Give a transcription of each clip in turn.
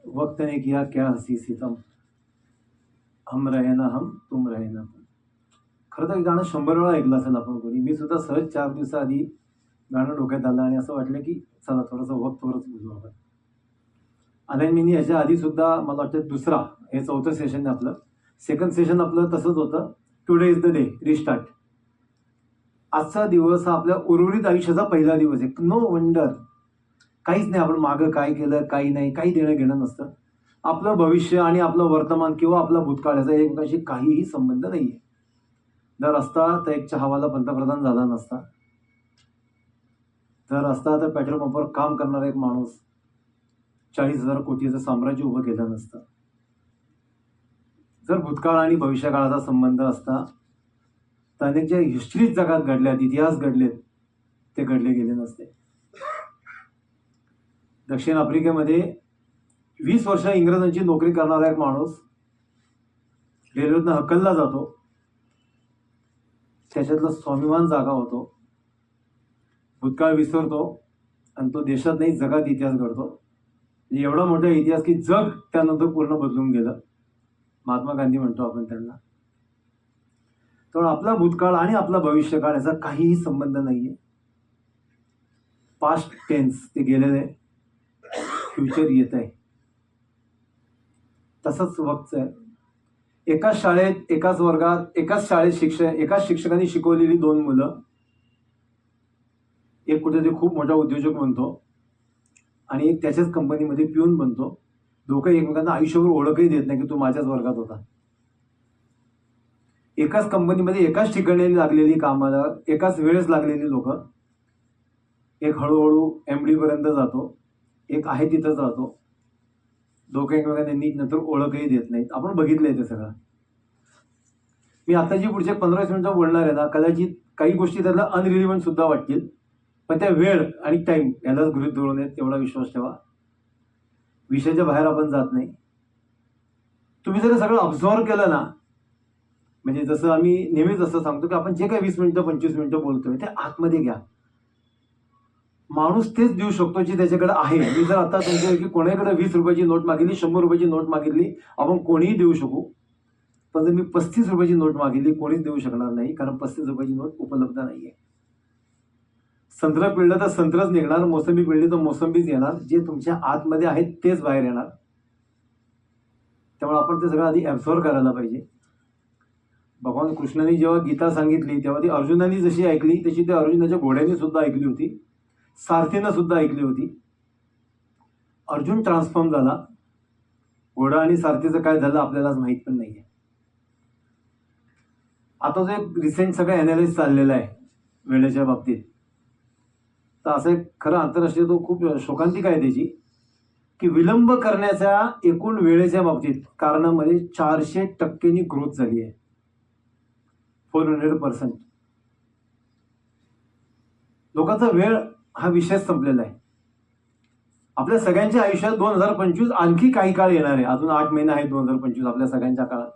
वक्त ने किया क्या हसी सितम, हम रहे ना हम तुम रहे ना तुम. खरं तर गाणं 100 वेळा ऐकलं असेल आपण कोणी. मी सुद्धा सहज 4 दिवसाआधी गाणं डोक्यात आलं आणि असं वाटलं की चला थोडंसं वक्तवरच बोलू आपण. आणि मी याच्या आधी सुद्धा मला वाटतं दुसरा हे 4थं सेशन आहे आपलं. सेकंड सेशन आपलं तसंच होतं, today is the day restart. आजचा दिवस हा आपल्या उर्वरित आयुष्याचा पहिला दिवस आहे. नो वंडर काहीच नाही, आपण मागं काय केलं काही नाही, काही देणं घेणं नसतं. आपलं भविष्य आणि आपलं वर्तमान किंवा आपला भूतकाळ याचा एकमेकांशी काहीही संबंध नाहीये. जर असता तर एक चहावाला पंतप्रधान झाला नसता. जर असता तर पेट्रोल पंपावर काम करणारा एक माणूस 40,000 कोटीचं साम्राज्य उभं केलं नसतं. जर भूतकाळ आणि भविष्यकाळाचा संबंध असता तर अनेक ज्या हिस्ट्रीज जगात घडल्यात, इतिहास घडलेत, ते घडले गेले नसते. दक्षिण आफ्रिकेमध्ये 20 वर्ष इंग्रजांची नोकरी करणारा एक माणूस रेल्वेतनं हकलला जातो. त्याच्यातला स्वाभिमान जागा होतो. भूतकाळ विसरतो आणि तो देशात नाही जगात इतिहास घडतो. एवढा मोठा इतिहास की जग त्यानंतर पूर्ण बदलून गेलं. महात्मा गांधी म्हणतो आपण त्यांना. तर आपला भूतकाळ आणि आपला भविष्यकाळ याचा काहीही संबंध नाहीये. पास्ट टेन्स ते गेलेलं आहे, फ्युचर येत आहे. तसंच वक्त आहे. एकाच शाळेत, एकाच वर्गात, एकाच शाळेत एकाच शिक्षकांनी शिकवलेली 2 मुलं, एक कुठेतरी खूप मोठा उद्योजक बनतो आणि एक त्याच्याच कंपनीमध्ये पिऊन बनतो. दोघं एकमेकांना आयुष्यभर ओळखही देत नाही की तू माझ्याच वर्गात होता. एकाच कंपनीमध्ये एकाच ठिकाणी लागलेली कामाला एकाच वेळेस लागलेली लोक, एक हळूहळू MD पर्यंत जातो, एक आहे तिथंच राहतो. दोघं एकमेकांना नीट नंतर ओळखही देत नाहीत. आपण बघितलंय ते सगळं. मी आता जी पुढचे 15-20 मिनिटं बोलणार आहे ना, कदाचित काही गोष्टी त्याला अनरिलिव्हंट सुद्धा वाटतील, पण त्या वेळ आणि टाइम यालाच गृहीत धरून आहेत, तेवढा विश्वास ठेवा. विषयाच्या बाहेर आपण जात नाही. तुम्ही जर सगळं ऑब्झर्व्ह केलं ना, म्हणजे जसं आम्ही नेहमीच असं सांगतो की आपण जे काही 20 मिनिटं 25 मिनिटं बोलतोय ते आतमध्ये घ्या. माणूस तेच देऊ शकतो जे त्याच्याकडे आहे. मी जर आता तुमच्या की कोणाकडे 20 रुपयाची नोट मागितली, 100 रुपयाची नोट मागितली, आपण कोणीही देऊ शकू. पण जर मी 35 रुपयाची नोट मागितली, कोणीच देऊ शकणार नाही, कारण 35 रुपयाची नोट उपलब्ध नाहीये. संत्र पिळलं तर संत्रच निघणार, मोसंबी पिळली तर मोसंबीच येणार. जे तुमच्या आतमध्ये आहेत तेच बाहेर येणार. त्यामुळे आपण ते सगळं आधी ऍब्झॉर्व करायला पाहिजे. भगवान कृष्णाने जेव्हा गीता सांगितली तेव्हा ती अर्जुनाने जशी ऐकली तशी त्या अर्जुनाच्या घोड्याने सुद्धा ऐकली होती, सारथीनं सुद्धा ऐकली होती. अर्जुन ट्रान्सफॉर्म झाला. घोडा आणि सारथीचं काय झालं आपल्यालाच माहित पण नाहीये. आता जो एक रिसेंट सगळं अनालिसिस चाललेलं आहे वेळेच्या बाबतीत, तर असं एक खरं आंतरराष्ट्रीय तो खूप शोकांतिका आहे त्याची, की विलंब करण्याच्या एकूण वेळेच्या बाबतीत कारणामध्ये 400% ग्रोथ झाली आहे. 400%. लोकांचा वेळ हा विषय संपलेला आहे. आपल्या सगळ्यांच्या आयुष्यात 2025 आणखी काही काळ येणार आहे. अजून 8 महिने आहेत 2025 आपल्या सगळ्यांच्या काळात.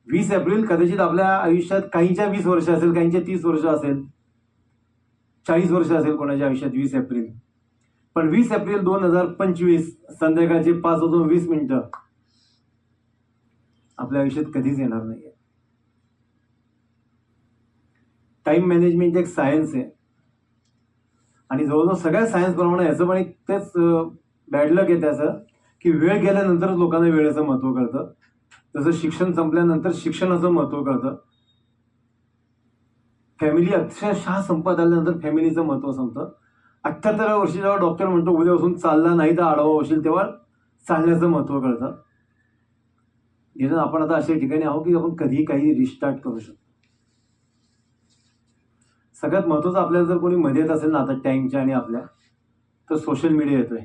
20 एप्रिल कदाचित आपल्या आयुष्यात काहींच्या 20 वर्ष असेल, काहींच्या 30 वर्ष असेल, 40 वर्ष असेल कोणाच्या आयुष्यात 20 एप्रिल. पण 20 एप्रिल 2025 संध्याकाळचे 5:20 आपल्या आयुष्यात कधीच येणार नाहीये. टाइम मॅनेजमेंट एक सायन्स आहे आणि जवळजवळ सगळ्या सायन्स प्रमाणे याचं पण एक तेच बॅड लक आहे त्याचं, की वेळ गेल्यानंतरच लोकांना वेळेचं महत्व कळतं. जसं शिक्षण संपल्यानंतर शिक्षणाचं महत्व कळतं. फॅमिली अक्षरशः संपत आल्यानंतर फॅमिलीचं महत्व संपतं. 78व्या वर्षी जेव्हा डॉक्टर म्हणतो उद्यापासून चालला नाही तर आडवा होशील, तेव्हा चालण्याचं महत्व कळतं. म्हणून आपण आता अशा ठिकाणी आहोत की आपण कधीही काही रिस्टार्ट करू शकतो. सगळ्यात महत्वाचं आपल्याला जर कोणी मध्ये येत असेल ना आता टाइमच्या आणि आपल्या, तर सोशल मीडिया येतोय.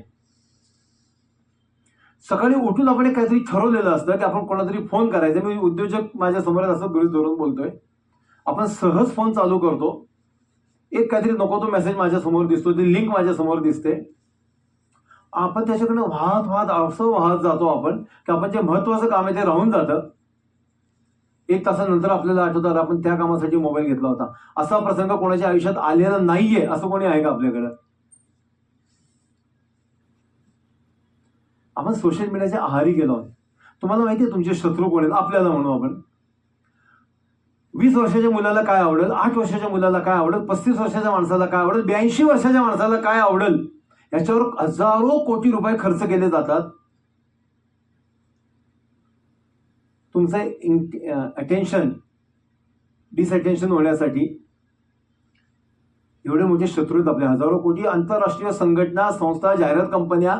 सकाळी उठून आपण एक काहीतरी ठरवलेलं असतं की आपण कोणातरी फोन करायचा. मी उद्योजक माझ्या समोर असं गृहीत धरून बोलतोय. आपण सहज फोन चालू करतो, एक काहीतरी नको तो मेसेज माझ्या समोर दिसतो, ती लिंक माझ्या समोर दिसते, आपण त्याच्याकडनं वाहत असं वाहत जातो आपण की आपण जे महत्वाचं काम आहे ते राहून जातं. 1 तासानंतर आपल्याला आठवतं आपण त्या कामासाठी मोबाईल घेतला होता. असा प्रसंग कोणाच्या आयुष्यात आलेला नाहीये असं कोणी आहे का आपल्याकडं? आपण सोशल मीडियाच्या आहारी गेलो आहोत. तुम्हाला माहिती आहे तुमचे शत्रू कोण आहेत? आपल्याला म्हणू आपण. 20 वर्षाच्या मुलाला काय आवडेल, 8 वर्षाच्या मुलाला काय आवडेल, 35 वर्षाच्या माणसाला काय आवडेल, 82 वर्षाच्या माणसाला काय आवडेल, याच्यावर हजारो कोटी रुपये खर्च केले जातात. तुमचं अटेन्शन डिसअटेन्शन होण्यासाठी एवढे मोठे शत्रू आहेत आपले. हजारो कोटी आंतरराष्ट्रीय संघटना, संस्था, जाहिरात कंपन्या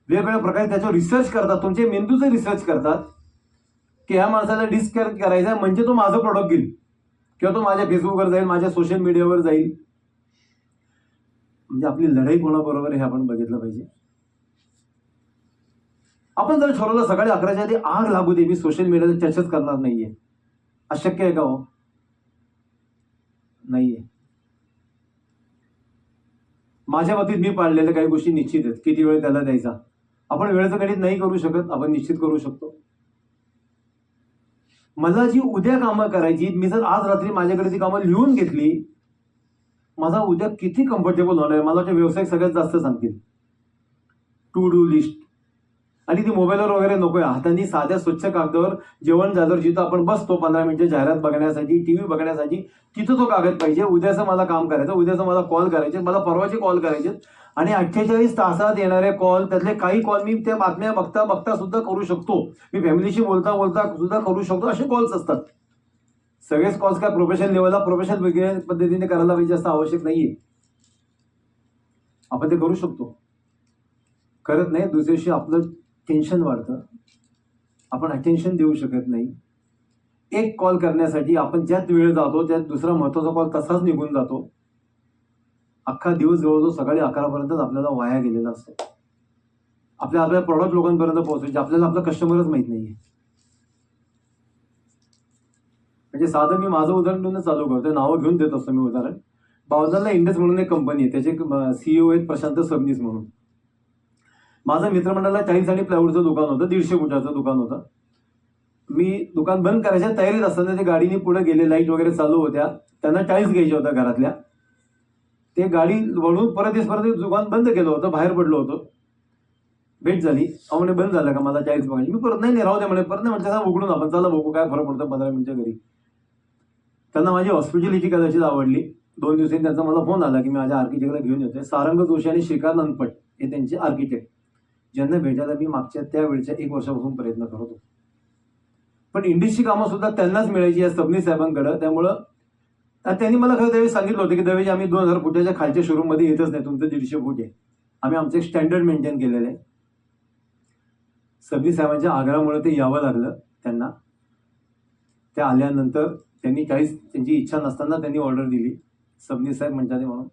वेगवेगळ्या प्रकारे त्याच्यावर रिसर्च करतात. तुमचे मेंदूचे रिसर्च करतात की ह्या माणसाला डिस्करेक्ट करायचा आहे म्हणजे तो माझं प्रोडक्ट घेईल किंवा तो माझ्या फेसबुकवर जाईल, माझ्या सोशल मीडियावर जाईल. म्हणजे आपली लढाई कोणाबरोबर हे आपण बघितलं पाहिजे. आपण जर ठरवलं सकाळी 11च्या आधी आग लागू दे, मी सोशल मीडियाला चर्चाच करणार नाहीये, अशक्य आहे का हो? नाहीये. माझ्या बाबतीत मी पाळलेल्या काही गोष्टी निश्चित आहेत. किती वेळ त्याला द्यायचा आपण वेळेचं गणित नाही करू शकत, आपण निश्चित करू शकतो. मला जी उद्या कामं करायची, मी जर आज रात्री माझ्याकडे ती कामं लिहून घेतली, माझा उद्या किती कम्फर्टेबल होणार आहे. मला ते व्यावसायिक सगळ्यात जास्त सांगतील टू डू लिस्ट. आणि ती मोबाईलवर वगैरे नकोय, हाताने साध्या स्वच्छ कागदावर जेवण झाल्यावर जिथं आपण बसतो 15 मिनिटं जाहिरात बघण्यासाठी, टीव्ही बघण्यासाठी, तिथं तो कागद पाहिजे. उद्याचं मला काम करायचं, उद्याचं मला कॉल करायचे, मला परवाचे कॉल करायचे. आणि 48 तासात येणारे कॉल, त्यातले काही कॉल मी त्या बातम्या बघता बघता सुद्धा करू शकतो. मी फॅमिलीशी बोलता बोलता सुद्धा करू शकतो. असे कॉल्स असतात. सगळेच कॉल्स काय प्रोफेशनल लेवलला प्रोफेशनल वेगळ्या पद्धतीने करायला पाहिजे असं आवश्यक नाहीये. आपण ते करू शकतो. करत नाही, दुसऱ्या दिवशी आपलं टेन्शन वाढतं, आपण अटेन्शन देऊ शकत नाही. एक कॉल करण्यासाठी आपण ज्यात वेळ जातो त्यात दुसरा महत्वाचा कॉल तसाच निघून जातो. अख्खा दिवस जवळजवळ सकाळी 11 पर्यंतच आपल्याला वाया गेलेला असतो. आपल्या प्रॉडक्ट लोकांपर्यंत पोहोचायचे, आपल्याला आपला कस्टमरच माहित नाहीये. म्हणजे साधं मी माझं उदाहरण देऊन चालू करतोय, नावं घेऊन देत असतो मी उदाहरण. बावधनला इंडस म्हणून एक कंपनी आहे, त्याचे CEO आहेत प्रशांत सबनीस म्हणून. माझं मित्रमंडळाला टाईल्स आणि प्लायवूडचं दुकान होतं, 150 फुटाचं दुकान होतं. मी दुकान बंद करायच्या तयारीत असताना ते गाडीने पुढे गेले, लाईट वगैरे चालू होत्या, त्यांना टाईल्स घ्यायच्या होत्या घरातल्या. ते गाडी वळून परत दुकान बंद केलं होतं, बाहेर पडलो होतो. भेट झाली, म्हणे बंद झालं का, मला टाईल्स बघायची. मी परत नाही राहू द्या म्हणे, परत नाही म्हणजे उघडून आपण चला बघू काय फरक पडतो 15 मिनिटच्या घरी. त्यांना माझी हॉस्पिटॅलिटी कदाचित आवडली. 2 दिवसांनी त्यांचा मला फोन आला की मी माझ्या आर्किटेक्टला घेऊन येतोय. सारंग जोशी आणि श्रीकांत अनपट हे त्यांचे आर्किटेक्ट, ज्यांना भेटायला मी मागच्या त्यावेळच्या 1 वर्षापासून प्रयत्न करत होतो. पण इंडस्ट्री कामं सुद्धा त्यांनाच मिळायची या सबनीस साहेबांकडं. त्यामुळं त्यांनी मला खरं त्यावेळी सांगितलं होतं की दवेजी आम्ही 2000 फुटाच्या खालच्या शोरूममध्ये येतच नाही, तुमचं 150 फूट आहे. आम्ही आमचं एक स्टँडर्ड मेंटेन केलेलं आहे. सबनीस साहेबांच्या आग्रहामुळे ते यावं लागलं त्यांना. त्या आल्यानंतर त्यांची इच्छा नसताना त्यांनी ऑर्डर दिली, सबनीस साहेब म्हणतात म्हणून.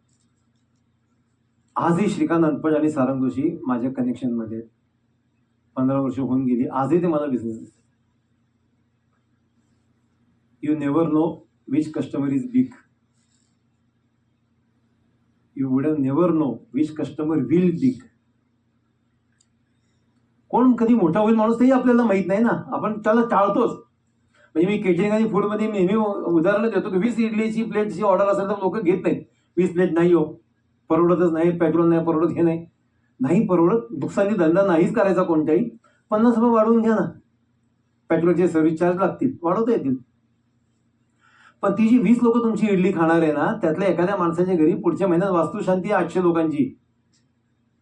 आजही श्रीकांत अनपट आणि सारंग जोशी माझ्या कनेक्शनमध्ये 15 वर्ष होऊन गेली. आजही ते मला बिझनेस देतात. You never know which customer is big, you would have never know which customer will big. कोण कधी मोठा होईल माणूस तेही आपल्याला माहित नाही ना, आपण त्याला टाळतोच. म्हणजे मी केटरिंग आणि फूडमध्ये नेहमी उदाहरण देतो की 20 इडलीची प्लेटची ऑर्डर असेल तर लोक घेत नाहीत. 20 प्लेट नाही हो, परवडतच नाही, पेट्रोल नाही परवडत, हे नाही परवडत, नुकसानी धंदा नाहीच करायचा कोणत्याही. 50 रुपये वाढवून घ्या ना, पेट्रोलचे सर्व्हिस चार्ज लागतील, वाढवता येतील. पण ती जी 20 लोक तुमची इडली खाणार आहे ना, त्यातल्या एखाद्या माणसाच्या घरी पुढच्या महिन्यात वास्तुशांती 800 लोकांची,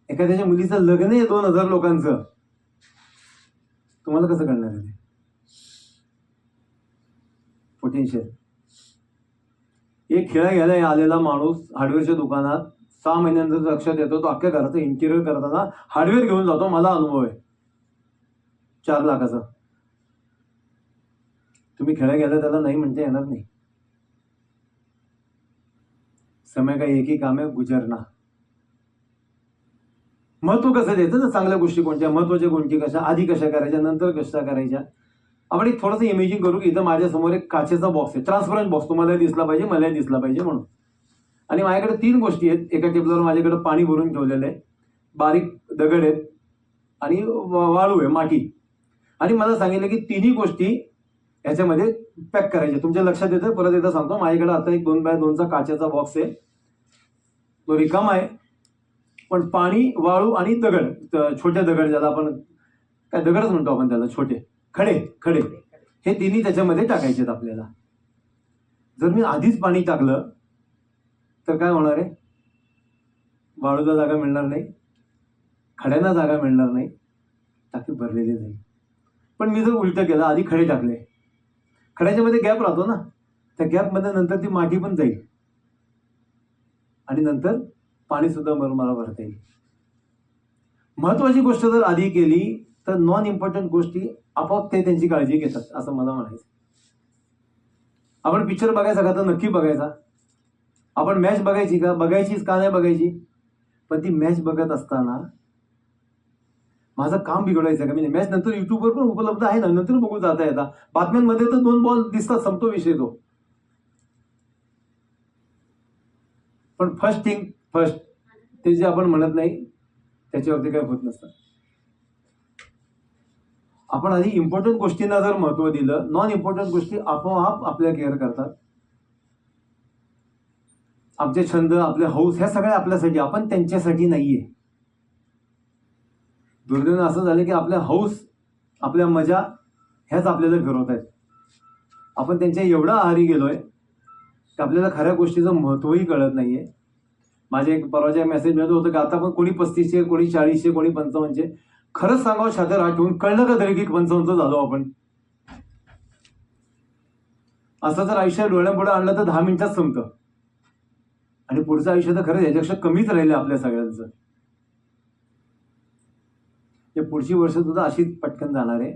एखाद्याच्या मुलीचं लग्न आहे 2000 लोकांचं, तुम्हाला कसं करणार आहे ते पोटेन्शियल. एक खेळा घ्यायला आलेला माणूस हार्डवेअरच्या दुकानात 6 महिन्यांचा लक्षात येतो, तो अख्ख्या घराचं इंटिरियर करताना हार्डवेअर घेऊन जातो. मला अनुभव आहे 4 लाखाचा. तुम्ही खेळा घ्यायला त्याला नाही म्हणता येणार नाही. समय का एक ही काम है, गुजरना. महत्व कसं द्यायचं ना, चांगल्या गोष्टी कोणत्या, महत्वाच्या गोष्टी कशा, आधी कशा करायच्या, नंतर कशा करायच्या. आपण एक थोडंसं इमेजिंग करू की इथं माझ्यासमोर एक काचेचा बॉक्स आहे, ट्रान्सपरंट बॉक्स, तुम्हालाही दिसला पाहिजे, मलाही दिसला पाहिजे म्हणून. आणि माझ्याकडे 3 गोष्टी आहेत. एका टेबलवर माझ्याकडे पाणी भरून ठेवलेलं आहे, बारीक दगड आहेत आणि वाळू आहे, माती. आणि मला सांगितलं की 3ही गोष्टी याच्यामध्ये पॅक करायच्या. तुमच्या लक्षात येतं, परत एकदा सांगतो. माझ्याकडे आता एक 2x2चा काचेचा बॉक्स आहे, तो रिकामा आहे. पण पाणी, वाळू आणि दगड, छोटे दगड ज्याला आपण काय दगडच म्हणतो आपण त्याला, छोटे खडे खडे, हे तिन्ही त्याच्यामध्ये टाकायचे आहेत आपल्याला. जर मी आधीच पाणी टाकलं तर काय होणार आहे, वाळूला जागा मिळणार नाही, खड्यांना जागा मिळणार नाही, टाकी भरलेली जाईल. पण मी जर उलटं केलं, आधी खडे टाकले, खड्याच्या मध्ये गॅप राहतो ना, त्या गॅपमध्ये नंतर ती माती पण जाईल आणि नंतर पाणी सुद्धा मला भरता येईल. महत्वाची गोष्ट जर आधी केली तर नॉन इम्पॉर्टंट गोष्टी आपोआप ते त्यांची काळजी घेतात, असं मला म्हणायचं. आपण पिक्चर बघायचा का, तर नक्की बघायचा. आपण मॅच बघायची का, बघायचीच का नाही बघायची, पण ती मॅच बघत असताना माझं काम बिघडायचं का, मी मॅच नंतर युट्यूबवर पण उपलब्ध आहे ना, नंतर बघू जाता येता. बातम्यांमध्ये तर 2 बॉल दिसतात, संपतो विषय तो. पण फर्स्ट थिंग फर्स्ट, ते जे आपण म्हणत नाही त्याच्यावरती काय होत नसतं. आपण आधी इम्पॉर्टंट गोष्टींना जर महत्व दिलं, नॉन इम्पॉर्टंट गोष्टी आपोआप आपल्या केअर करतात. आमचे छंद, आपले हौस, ह्या सगळ्या आपल्यासाठी, आपण त्यांच्यासाठी नाहीये. दुर्दैवाने असं झालं की आपल्या हौस, आपल्या मजा ह्याच आपल्याला फिरवत आहेत. आपण त्यांच्या एवढा आहारी गेलोय की आपल्याला खऱ्या गोष्टीचं महत्वही कळत नाहीये. माझे एक परवाच्या मेसेज मिळत होतं की आता पण कोणी 35चे, कोणी 40चे, कोणी 55चे. खरंच सांगावं छातीवर हात ठेवून, कळलं का तरी की 55 झालो आपण? असं जर आयुष्य डोळ्यापुढे आणलं तर 10 मिनिटात संपतं आणि पुढचं आयुष्य तर खरंच याच्यापेक्षा कमीच राहिलं आपल्या सगळ्यांचं. या पुढची वर्ष सुद्धा अशीच पटकन जाणार आहे,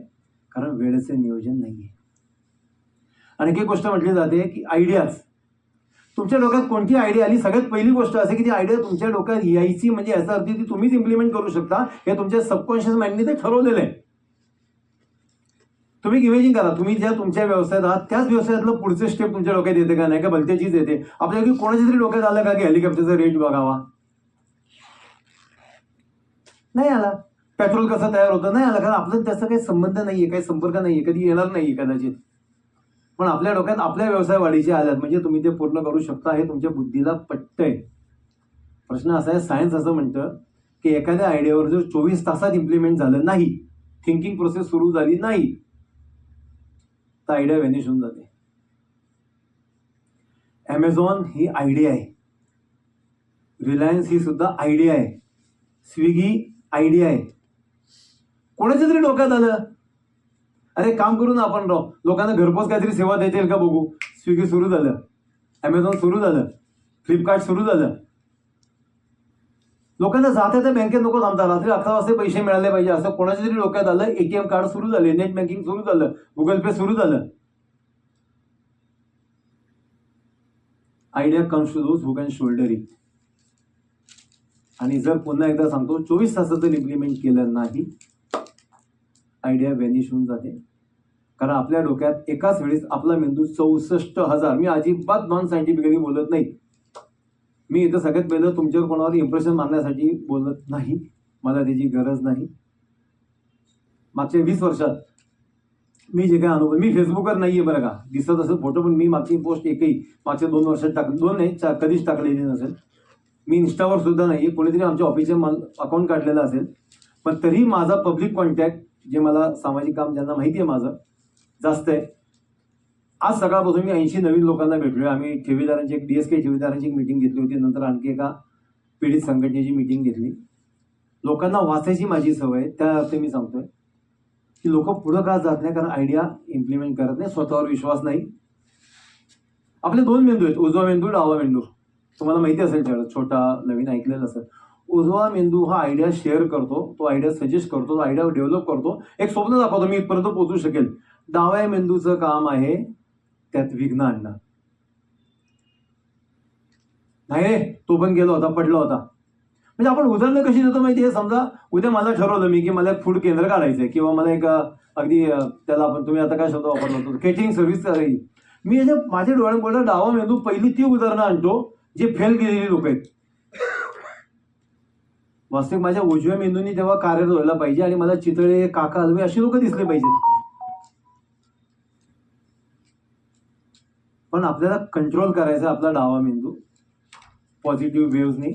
कारण वेळेचं नियोजन नाहीये. आणखी एक गोष्ट म्हटली जाते की आयडियाज. तुमच्या डोक्यात कोणती आयडिया आली, सगळ्यात पहिली गोष्ट असे की ती आयडिया तुमच्या डोक्यात यायची म्हणजे याचा अर्थ ती तुम्हीच इम्प्लिमेंट करू शकता, हे तुमच्या सबकॉन्शियस माइंडने ते ठरवलेलं आहे. तुम्ही इमेजिन करा, तुम्ही ज्या तुमच्या व्यवसायात आहात त्याच व्यवसायातलं पुढचं स्टेप तुमच्या डोक्यात येते का नाही, का भलत्याचीच येते. आपल्याला कोणाच्या तरी डोक्यात आलं का की हेलिकॉप्टरचा रेट बघावा, नाही आला. पेट्रोल कसं तयार होतं, नाही आला, कारण आपल्याला त्याचा काही संबंध नाहीये, काही संपर्क नाहीये, कधी येणार नाहीये कदाचित. पण आपल्या डोक्यात आपल्या व्यवसाय वाढीचे आल्यात म्हणजे तुम्ही ते पूर्ण करू शकता, हे तुमच्या बुद्धीला पटतंय. प्रश्न असा आहे, सायन्स असं म्हणतं की एखाद्या आयडियावर जर 24 तासात इम्प्लिमेंट झालं नाही, थिंकिंग प्रोसेस सुरू झाली नाही, तर आयडिया व्हॅनिश होऊन जाते. ॲमेझॉन ही आयडिया आहे, रिलायन्स ही सुद्धा आयडिया आहे, स्विगी आयडिया आहे. कोणाच्या तरी डोक्यात आलं, अरे काम करू ना आपण राव, लोकांना घरपोच काहीतरी सेवा देता येईल का बघू. स्विगी सुरू झालं, ॲमेझॉन सुरू झालं, फ्लिपकार्ट सुरू झालं. लोकांना जाता त्या बँकेत नको थांबता, रात्री 11 वाजता पैसे मिळाले पाहिजे असं कोणाच्या तरी डोक्यात आलं. एटीएम कार्ड सुरू झाले, नेट बँकिंग सुरू झालं, गुगल पे सुरू झालं. Idea comes to those who can shoulder it. आणि जर पुन्हा एकदा सांगतो, 24 तासात जर इम्प्लिमेंट केलं नाही, आयडिया व्हॅनिश होऊन जाते. कारण आपल्या डोक्यात एकाच वेळेस आपला मेंदू 64,000, मी अजिबात नॉन सायंटिफिकली बोलत नाही, मी इथं सगळ्यात पहिलं तुमच्यावर कोणावर इम्प्रेशन मारण्यासाठी बोलत नाही, मला त्याची गरज नाही. मागच्या 20 वर्षात मी जे काय अनुभव, मी फेसबुकवर नाहीये बरं का, दिसत असेल फोटो, पण मी मागची पोस्ट एकही मागच्या 2 वर्षात दोन नाही, कधीच टाकलेली नसेल. मी इन्स्टावर सुद्धा नाही, कोणीतरी आमच्या ऑफिसचे अकाउंट काढलेलं असेल, पण तरी माझा पब्लिक कॉन्टॅक्ट, जे मला सामाजिक काम ज्यांना माहिती आहे माझं, जास्त आहे. आज सकाळपासून मी 80 नवीन लोकांना भेटलोय. आम्ही ठेवीदारांची एक DSK ठेवीदारांची एक मीटिंग घेतली होती, नंतर आणखी एका पीडित संघटनेची मीटिंग घेतली. लोकांना वाचायची माझी सवय, त्या अर्थ मी सांगतोय की लोक पुढं का जात नाही, कारण आयडिया इम्प्लिमेंट करत नाही, स्वतःवर विश्वास नाही. आपले 2 मेंदू आहेत, उजवा मेंदू, डावा मेंदू. तुम्हाला माहिती असेल, छोटा नवीन ऐकलेलं असेल. उजवा मेंदू हा आयडिया शेअर करतो, तो आयडिया सजेस्ट करतो, तो आयडिया डेव्हलप करतो, एक स्वप्न दाखवतो मी इथपर्यंत पोहोचू शकेल. डाव्या मेंदूचं काम आहे त्यात विघ्न आणणं. नाही रे, तो पण गेला होता, पडला होता. म्हणजे आपण उदाहरणं कशी देतो माहिती आहे, समजा उद्या मला ठरवलं मी की मला एक फूड केंद्र काढायचंय, किंवा मला एक अगदी त्याला आपण, तुम्ही आता काय शब्द वापरला होतो, केटरिंग सर्व्हिस करायची. मी माझ्या डोळ्यापुढे डावा मेंदू पहिली ती उदाहरणं आणतो जे फेल केलेली लोक आहेत. वास्तविक माझ्या उजव्या मेंदूनी तेव्हा कार्यरत व्हायला पाहिजे आणि मला चितळे, काका, अलवे अशी लोक दिसले पाहिजेत. पण आपल्याला कंट्रोल करायचा आपला डावा मेंदू, पॉझिटिव्ह वेव्हजनी,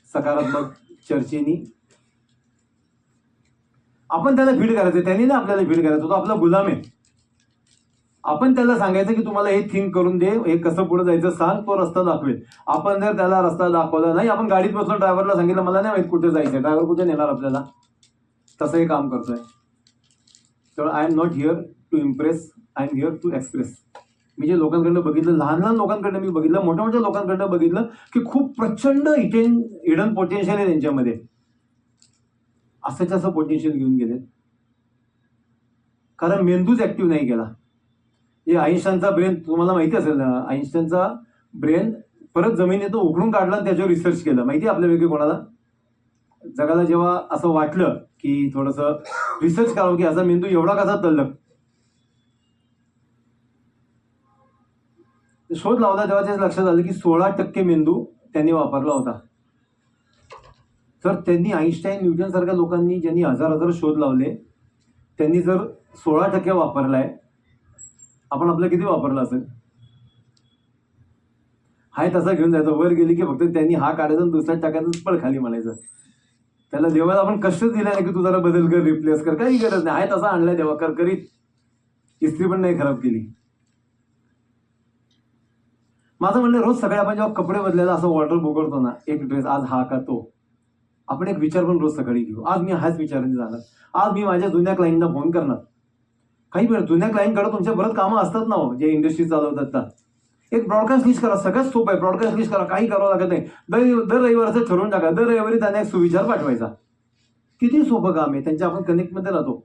सकारात्मक चर्चेनी. आपण त्याला फीड करायचं, त्यांनी ना आपल्याला फीड करायचं, तो आपला गुलाम आहे. आपण त्याला सांगायचं की तुम्हाला हे थिंक करून दे, हे कसं पुढे जायचं सांग, तो रस्ता दाखवेल. आपण जर त्याला रस्ता दाखवला नाही, आपण गाडीत बसलो, ड्रायव्हरला सांगितलं मला नाही माहित कुठे जायचं, ड्रायव्हर कुठे नेणार आपल्याला, तसं हे काम करतोय. तर I am not here to impress, I am here to express. मी जे लोकांकडनं बघितलं, लहान लहान लोकांकडनं मी बघितलं, मोठ्या मोठ्या लोकांकडनं बघितलं की खूप प्रचंड हिडन पोटेन्शियल आहे त्यांच्यामध्ये. असंच असं पोटेन्शियल घेऊन गेलेत, कारण मेंदूच ऍक्टिव्ह नाही केला. हे आईन्स्टाईनचा ब्रेन तुम्हाला माहिती असेल ना, आईन्स्टाईनचा ब्रेन परत जमिनीतून उखडून काढला आणि त्याच्यावर रिसर्च केलं. माहिती आहे आपल्यापैकी कोणाला? जगाला जेव्हा असं वाटलं की थोडंसं रिसर्च करावं की याचा मेंदू एवढा कसा तल्लक, शोध लावला तेव्हा त्याच लक्षात आलं की 16% मेंदू त्यांनी वापरला होता. तर त्यांनी आईन्स्टाईन, न्यूटन सारख्या लोकांनी ज्यांनी हजार हजार शोध लावले, त्यांनी जर 16% वापरलाय, आपण आपलं किती वापरलं असेल? हाय तसा घेऊन जायचं, वर गेली की फक्त त्यांनी हा काढायचा आणि दुसऱ्या टाकायचं पळ खाली म्हणायचं. त्याला देवाला आपण कष्टच दिला नाही की तू जरा बदल कर, रिप्लेस कर, काही गरज नाही. हाय तसा आणलाय देवा, करकरीत. इस्त्री पण नाही खराब केली. माझं म्हणणं, रोज सकाळी आपण जेव्हा कपडे बदलायला असं वॉर्डरोब उघडतो ना, एक ड्रेस आज हा का तो, आपण एक विचार पण रोज सकाळी घेऊ. आज मी हाच विचाराने जाणार, आज मी माझ्या जुन्या क्लायंटना फोन करणार. काही वेळ जुन्या क्लायंटकडे तुमच्या बरंच कामं असतात ना हो, जे इंडस्ट्री चालवतात ना. एक ब्रॉडकास्ट लिस्ट करा, सगळ्यात सोपं आहे. ब्रॉडकास्ट लिस्ट करा, काही करावं लागत नाही. दर रविवारचं ठरवून टाका, दर रविवारी त्यांना एक सुविचार पाठवायचा. किती सोपं काम आहे, त्यांच्या आपण कनेक्टमध्ये राहतो.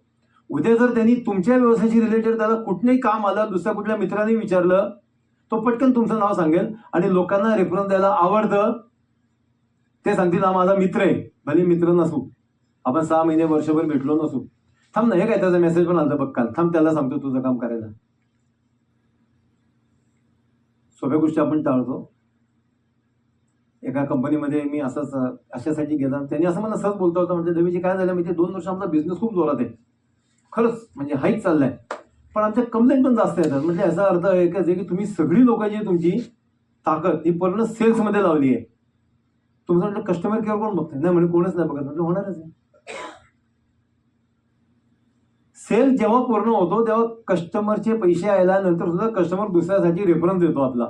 उद्या जर त्यांनी तुमच्या व्यवसायाशी रिलेटेड त्याला कुठलंही काम आलं, दुसऱ्या कुठल्या मित्राने विचारलं, तो पटकन तुमचं नाव सांगेल आणि लोकांना रेफरन्स द्यायला आवडतं. ते सांगतील हा माझा मित्र आहे, भले मित्र नसू, आपण 6 महिने वर्षभर भेटलो नसू. थांब ना, हे काय त्याचा मेसेज पण आलता बघ काल, थांब त्याला सांगतो तुझं काम करायला. सोप्या गोष्टी आपण टाळतो. एका कंपनीमध्ये मी असंच अशासाठी गेला, त्यांनी असं मला सहज बोलता होता, म्हणजे देवीजी काय झालं म्हणजे 2 वर्ष आमचा बिझनेस खूप जोरात आहे, खरंच म्हणजे हाईक चाललाय, पण आमच्या कंप्लेंट पण जास्त येतात. म्हणजे याचा अर्थ एकच आहे की तुम्ही सगळी लोक जी तुमची ताकद ही पूर्ण सेल्समध्ये लावली आहे. तुमचं म्हटलं कस्टमर केअर कोण बघतंय? नाही म्हणे कोणच नाही बघत. म्हटलं होणारच आहे. सेल जेव्हा पूर्ण होतो तेव्हा कस्टमरचे पैसे यायला नंतर सुद्धा कस्टमर दुसऱ्यासाठी रेफरन्स देतो आपला.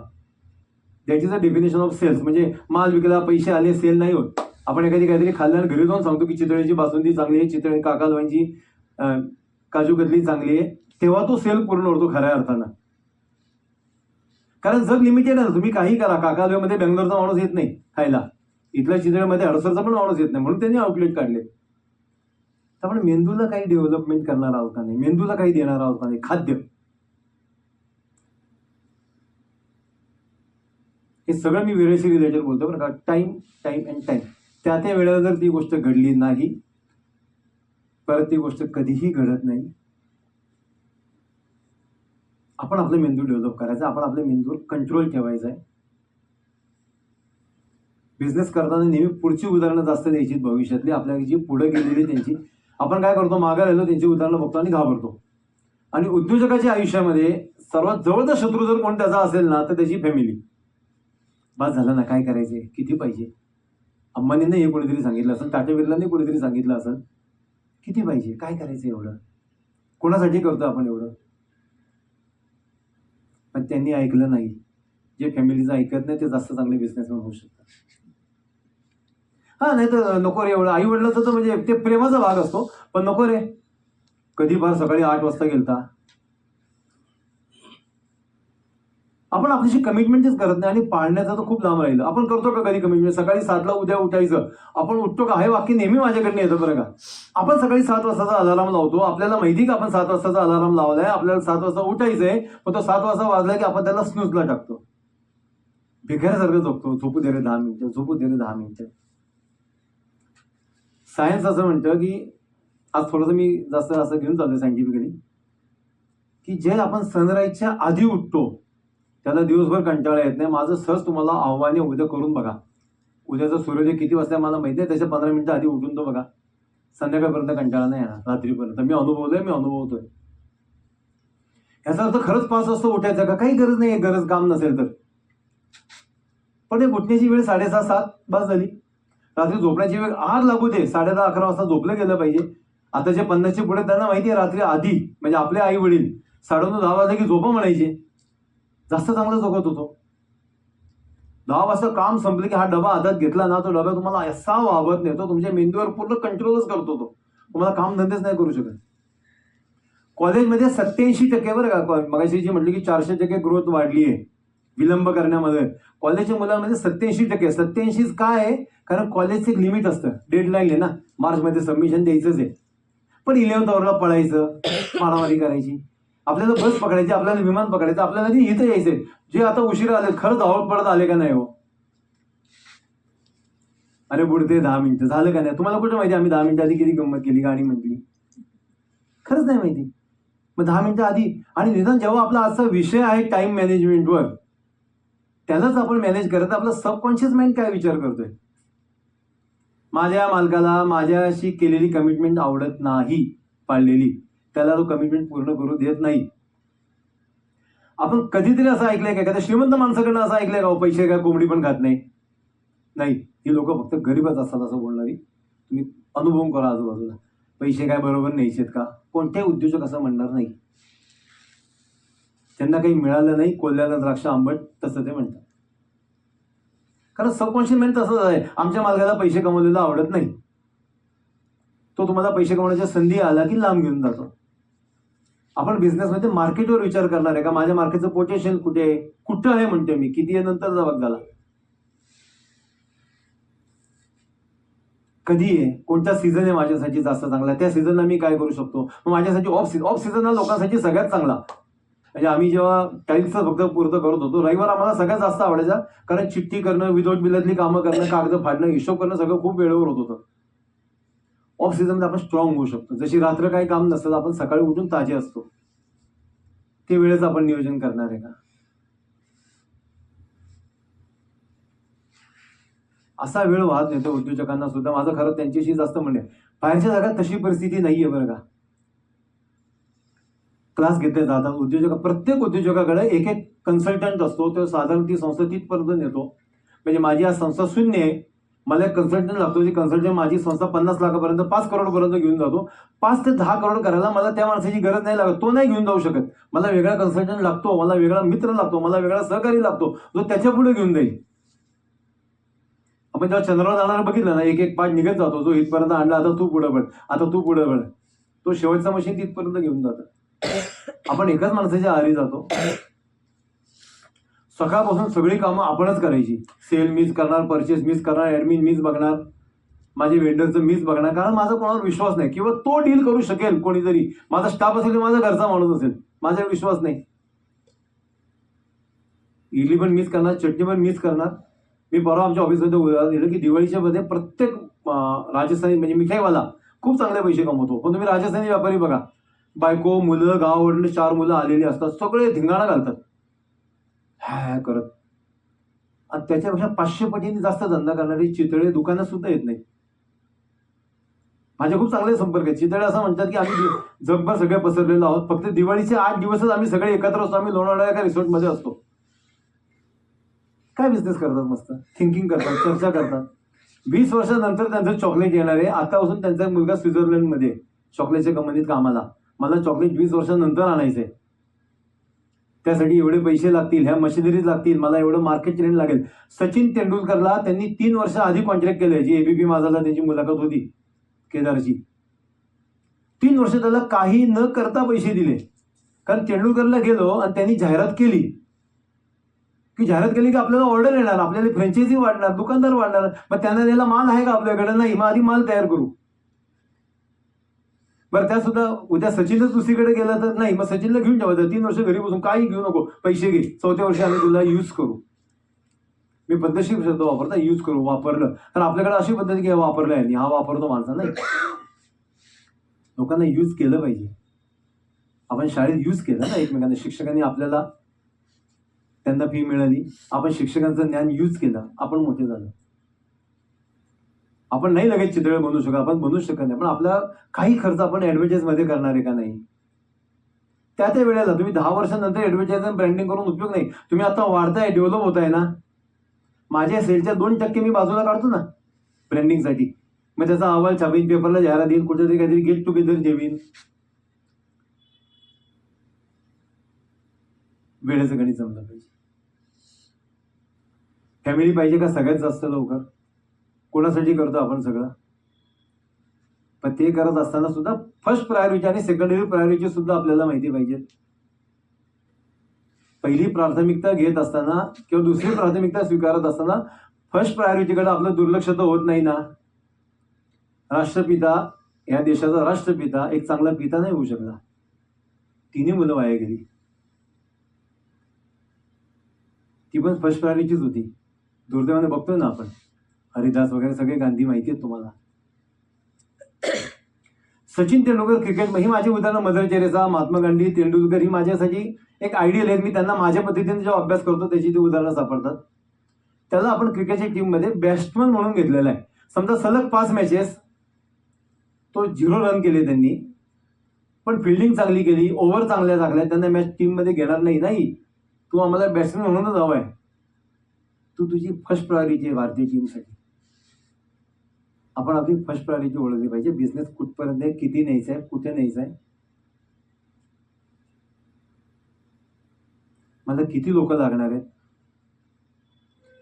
That is the definition of sales. म्हणजे माल विकला, पैसे आले, सेल नाही होत. आपण एखादी काहीतरी खाल्ल्यानं घरी जाऊन सांगतो की चितळेची बासुंदी चांगली आहे, चितळे काकालवांची काजू कतली चांगली आहे, तेव्हा तो सेल पूर्ण होतो खऱ्या अर्थानं. कारण जग लिमिटेड आहे ना, तुम्ही काही करा. काकालव्यामध्ये बेंगलोरचा माणूस येत नाही खायला, इथल्या चितळेमध्ये हडसरचा पण माणूस येत नाही, म्हणून त्यांनी आउटलेट काढले. त्यामुळे मेंदूला काही डेव्हलपमेंट करणार आहोत का नाही, मेंदूला काही देणार आहोत का नाही, खाद्य, हे सगळं मी वेळेशी रिलेटेड बोलतो बरं का. Time time and time. त्या त्या वेळेला जर ती गोष्ट घडली नाही, परत ती गोष्ट कधीही घडत नाही. आपण आपलं मेंदू डेव्हलप करायचा, आपण आपल्या मेंदूवर कंट्रोल ठेवायचा आहे. बिझनेस करताना नेहमी पुढची उदाहरणं जास्त द्यायची, भविष्यातली आपल्या जी पुढे गेलेली त्यांची. आपण काय करतो, मागे राहिलो त्यांची उदाहरणं बघतो आणि घाबरतो. आणि उद्योजकाच्या आयुष्यामध्ये सर्वात जवळचा शत्रू जर कोण त्याचा असेल ना, तर त्याची फॅमिली. बस झालं ना, काय करायचे, किती पाहिजे. अंबानींना हे कोणीतरी सांगितलं असेल, टाटा बिर्लांनी कोणीतरी सांगितलं असेल, किती पाहिजे, काय करायचं एवढं, कोणासाठी करतो आपण एवढं. पण त्यांनी ऐकलं नाही. जे फॅमिलीचं ऐकत नाही ते जास्त चांगले बिझनेसमॅन होऊ शकतात. हा, नाही तर नको रे एवढं. आई वडिलांचं तर म्हणजे ते प्रेमाचा भाग असतो, पण नको रे. कधी फार सकाळी 8 वाजता गेलता. आपण आपल्याशी कमिटमेंटच करत नाही आणि पाळण्याचं तर खूप लांब राहिलं. आपण करतो का कधी कमिटमेंट? सकाळी 7ला उद्या उठायचं, आपण उठतो का? हे वाक्य नेहमी माझ्याकडनं येतं बरं का. आपण सकाळी 7 वाजताचा अलार्म लावतो, आपल्याला माहिती का आपण 7 वाजताचा अलार्म लावलाय, आपल्याला 7 वाजता उठायचंय, पण तो 7 वाजता वाजला की आपण त्याला स्नूजला टाकतो. भिकाऱ्यासारखं झोपतो, झोपू दे रे 10 मिनिटं, झोपू दे रे 10 मिनिटं. सायन्स असं म्हणतं की, आज थोडंसं मी जास्त असं घेऊन चाललोय सायंटिफिकली, की जे आपण सनराईजच्या आधी उठतो त्याला दिवसभर कंटाळा येत नाही. माझं सहज तुम्हाला आव्हान आहे, उद्या करून बघा. उद्याचा सूर्योदय किती वाजता मला माहिती आहे, त्याच्या 15 मिनिटं आधी उठून तो बघा. संध्याकाळपर्यंत कंटाळा नाही येणार, रात्रीपर्यंत. मी अनुभवतोय. याचा अर्थ खरंच 5 वाजता उठायचं का? काही गरज नाही, गरज काम नसेल तर. पण एक उठण्याची वेळ 6:30-7 बस झाली. रात्री झोपण्याची वेळ 8 लागू दे, 10:30-11 वाजता झोपलं गेलं पाहिजे. आता जे 50च्या पुढे त्यांना माहिती आहे रात्री आधी म्हणजे आपले आई वडील 9:30-10 वाजले की झोपा म्हणायचे, जास्त चांगलं झोपत होतो. 10 वाजता काम संपलं की हा डबा हातात घेतला ना, तो डबा तुम्हाला असा वावत नाही, तो तुमच्या मेंदूवर पूर्ण कंट्रोलच करतो. तो तुम्हाला काम धंदेच नाही करू शकत. कॉलेजमध्ये 87% बरं का, मगाशी जी म्हटली की 400% ग्रोथ वाढली आहे विलंब करण्यामध्ये, कॉलेजच्या मुलांमध्ये 87%. 87 काय आहे, कारण कॉलेजचं एक लिमिट असतं, डेडलाईन आहे ना, मार्चमध्ये सबमिशन द्यायचंच आहे. पण 11th आवरला पळायचं, मारामारी करायची, आपल्याला बस पकडायची, आपल्याला विमान पकडायचं, आपल्याला ते इथं यायचंय. जे आता उशिरा आले खरंच धावत पडत आले का नाही हो? अरे बुडते 10 मिनिटं झालं का नाही? तुम्हाला कुठं माहिती आम्ही 10 मिनिटं आधी किती गंमत केली, गाणी म्हटली? खरंच नाही माहिती. मग 10 मिनिटं आधी, आणि निदान जेव्हा आपला आजचा विषय आहे टाइम मॅनेजमेंटवर, त्यालाच आपण मॅनेज करत आपलं सबकॉन्शियस माइंड काय विचार करतोय? माझ्या मालकाला माझ्याशी केलेली कमिटमेंट आवडत नाही, पाळलेली, त्याला तो कमिटमेंट पूर्ण करू देत नाही. आपण कधीतरी असं ऐकलंय का, एखाद्या श्रीमंत माणसाकडनं असं ऐकलंय का, पैसे काय कोंबडी पण खात नाही? नाही, ही लोक फक्त गरीबच असतात असं बोलणारी. तुम्ही अनुभव करा आजूबाजूला. पैसे काय बरोबर न्यायचेत का? कोणत्याही उद्योजक असं म्हणणार नाही. त्यांना काही मिळालं नाही, कोल्ह्याला द्राक्ष आंबट, तसं ते म्हणतात. कारण सबकॉन्शियस माइंड तसंच आहे. आमच्या मालकाला पैसे कमवलेला आवडत नाही, तो तुम्हाला पैसे कमवण्याच्या संधी आला की लांब घेऊन जातो. आपण बिझनेसमध्ये मार्केटवर विचार करणार आहे का? माझ्या मार्केटचं पोटेन्शियल कुठे आहे, कुठं आहे म्हणते मी, किती आहे नंतर जबाब झाला, कधी आहे, कोणता सीझन आहे माझ्यासाठी जास्त चांगला, त्या सीझनला मी काय करू शकतो. मग माझ्यासाठी ऑफ सीझन हा लोकांसाठी सगळ्यात चांगला. म्हणजे आम्ही जेव्हा टाईल्सचं फक्त पुरतं करत होतो, रविवार आम्हाला सगळ्यात जास्त आवडायचा, कारण चिठ्ठी करणं, विदाऊट बिलातली कामं करणं, कागद फाडणं, हिशोब करणं सगळं खूप वेळेवर होत होतं. ऑफ सीझनमध्ये आपण स्ट्रॉंग होऊ शकतो. जशी रात्र काही काम नसतं, आपण सकाळी उठून ताजे असतो. ते वेळेच आपण नियोजन करणार आहे का? असा वेळ वाहत नेतो उद्योजकांना सुद्धा. माझं खरं त्यांच्याशी जास्त म्हणणे, बाहेरच्या जगात तशी परिस्थिती नाहीये बरं का. क्लास घेतले जातात उद्योजक, प्रत्येक उद्योजकाकडे एक एक कन्सल्टंट असतो. तो साधारण ती संस्था तिथपर्यंत नेतो. म्हणजे माझी आज संस्था शून्य आहे, मला एक कन्सल्टंट लागतो. ती कन्सल्टंट माझी संस्था 50 लाखापर्यंत 5 करोडपर्यंत घेऊन जातो. 5 ते 10 करोड करायला मला त्या माणसाची गरज नाही लागत, तो नाही घेऊन जाऊ शकत. मला वेगळा कन्सल्टंट लागतो, मला वेगळा मित्र लागतो, मला वेगळा सहकारी लागतो, जो त्याच्या पुढे घेऊन जाईल. आपण जेव्हा चंद्रावर जाणार बघितलं ना, एक एक पाठ निघत जातो. जो इथपर्यंत आणला, आता तू पुढे पड, आता तू पुढे पड, तो शेवटचा मशीन तिथपर्यंत घेऊन जातं. आपण एकाच माणसाच्या आहारी जातो. सकाळपासून सगळी कामं आपणच करायची. सेल मीच करणार, परचेस मीच करणार, ऍडमिन मीच बघणार, माझे वेंडरचं मीच बघणार, कारण माझा कोणावर विश्वास नाही. किंवा तो डील करू शकेल कोणीतरी, माझा स्टाफ असेल, माझा घरचा माणूस असेल, माझ्यावर विश्वास नाही. इडली पण मीच करणार, चटणी पण मीच करणार. मी परवा आमच्या ऑफिसमध्ये उदाहरण दिलं की दिवाळीच्या मध्ये प्रत्येक राजस्थानी म्हणजे मिठाईवाला खूप चांगले पैसे कमवतो. पण तुम्ही राजस्थानी व्यापारी बघा, बायको, मुलं, गावावरून 4 मुलं आलेली असतात, सगळे धिंगाणा घालतात हा करत. आणि त्याच्यापेक्षा 500 पटीने जास्त धंदा करणारी चितळे दुकानं सुद्धा येत नाही. माझे खूप चांगले संपर्क आहेत. चितळे असं म्हणतात की आम्ही जगभर सगळे पसरलेलो आहोत, फक्त दिवाळीचे 8 दिवसच आम्ही सगळे एकत्र असतो. आम्ही लोणावळा एका रिसॉर्टमध्ये असतो. काय बिझनेस करतात, मस्त थिंकिंग करतात, चर्चा करतात. 20 वर्षानंतर त्यांचं चॉकलेट येणार आहे. आतापासून त्यांचा मुलगा स्वित्झर्लंडमध्ये चॉकलेटच्या कंपनीत कामाला, मला चॉकलेट 20 वर्षानंतर आणायचंय, त्यासाठी एवढे पैसे लागतील, ह्या मशिनरीज लागतील, मला एवढं मार्केट ट्रेंड लागेल. सचिन तेंडुलकरला त्यांनी 3 वर्ष आधी कॉन्ट्रॅक्ट केलंय. जी एबीपी माझाला त्यांची मुलाखत होती केदारची, 3 वर्ष त्याला काही न करता पैसे दिले. कारण तेंडुलकरला गेलो आणि त्यांनी जाहिरात केली की आपल्याला ऑर्डर येणार, आपल्याला फ्रँचायझी वाढणार, दुकानदार वाढणार. मग त्यांना द्यायला माल आहे का आपल्याकडे? नाही. मग आधी माल तयार करू. बरं, त्या सुद्धा उद्या सचिनच दुसरीकडे गेला तर नाही, मग सचिनला घेऊन ठेवायचं. 3 वर्ष घरी बसून काही घेऊ नको, पैसे घे, 4थ्या वर्षी आम्ही तुला यूज करू. मी पद्धतशीर शब्द वापरता, यूज करू. वापरलं तर आपल्याकडे अशी पद्धती की वापरलं आहे, हा वापरतो माणसा नाही. लोकांना यूज केलं पाहिजे. आपण शाळेत यूज केलं ना एकमेकांना, शिक्षकांनी आपल्याला, त्यांना फी मिळाली, आपण शिक्षकांचं ज्ञान यूज केलं, आपण मोठे झालो. आपण नाही लगेच चितळे बनवू शकत, आपण बनवू शकत नाही, पण आपला काही खर्च आपण ऍडव्हर्टाईज मध्ये करणार आहे का नाही? त्या वेळेला तुम्ही 10 वर्षांनंतर ऍडव्हर्टाईज आणि ब्रँडिंग करून उपयोग नाही. तुम्ही आता वाढताय, डेव्हलप होत आहे ना. माझ्या सेलच्या 2% मी बाजूला काढतो ना ब्रँडिंगसाठी. मग त्याचा अहवाल छापीन, पेपरला जाहिरात देईन, कुठेतरी काहीतरी गेट टुगेदर ठेवीन. वेळेचं गणित जमलं पाहिजे. फॅमिली पाहिजे का सगळ्यात जास्त लवकर? कोणासाठी करतो आपण सगळं? पण ते करत असताना सुद्धा फर्स्ट प्रायोरिटी आणि सेकंडरी प्रायोरिटी सुद्धा आपल्याला माहिती पाहिजे. पहिली प्राथमिकता घेत असताना किंवा दुसरी प्राथमिकता स्वीकारत असताना फर्स्ट प्रायोरिटीकडे आपलं दुर्लक्ष तर होत नाही ना. राष्ट्रपिता, या देशाचा राष्ट्रपिता एक चांगला पिता नाही होऊ शकला. तिन्ही मुलं वाया गेली. ती पण फर्स्ट प्रायोरिटीच होती. दुर्दैवाने बघतोय ना आपण, हरिदास वगैरे सगळे गांधी माहिती आहेत तुम्हाला. सचिन तेंडुलकर क्रिकेट, ही माझी उदाहरणं, मदर टेरेसा, महात्मा गांधी, तेंडुलकर ही माझ्यासाठी एक आयडियल आहेत. मी त्यांना माझ्या पद्धतीने जेव्हा अभ्यास करतो त्याची ती उदाहरणं सापडतात. त्याला आपण क्रिकेटच्या टीममध्ये बॅट्समन म्हणून घेतलेला आहे. समजा सलग 5 मॅचेस तो 0 रन केले त्यांनी, पण फिल्डिंग चांगली केली, ओव्हर चांगल्या टाकल्या, त्यांना मॅच टीममध्ये घेणार नाही. तू आम्हाला बॅट्समन म्हणूनच हवाय. तू तुझी फर्स्ट प्रायोरिटी आहे भारतीय टीमसाठी. आपण आपली फर्स्ट प्रायोरिटी ओळखली पाहिजे. बिझनेस कुठपर्यंत आहे, किती न्यायचं आहे, कुठे न्यायचं आहे, मला किती लोक लागणार आहेत,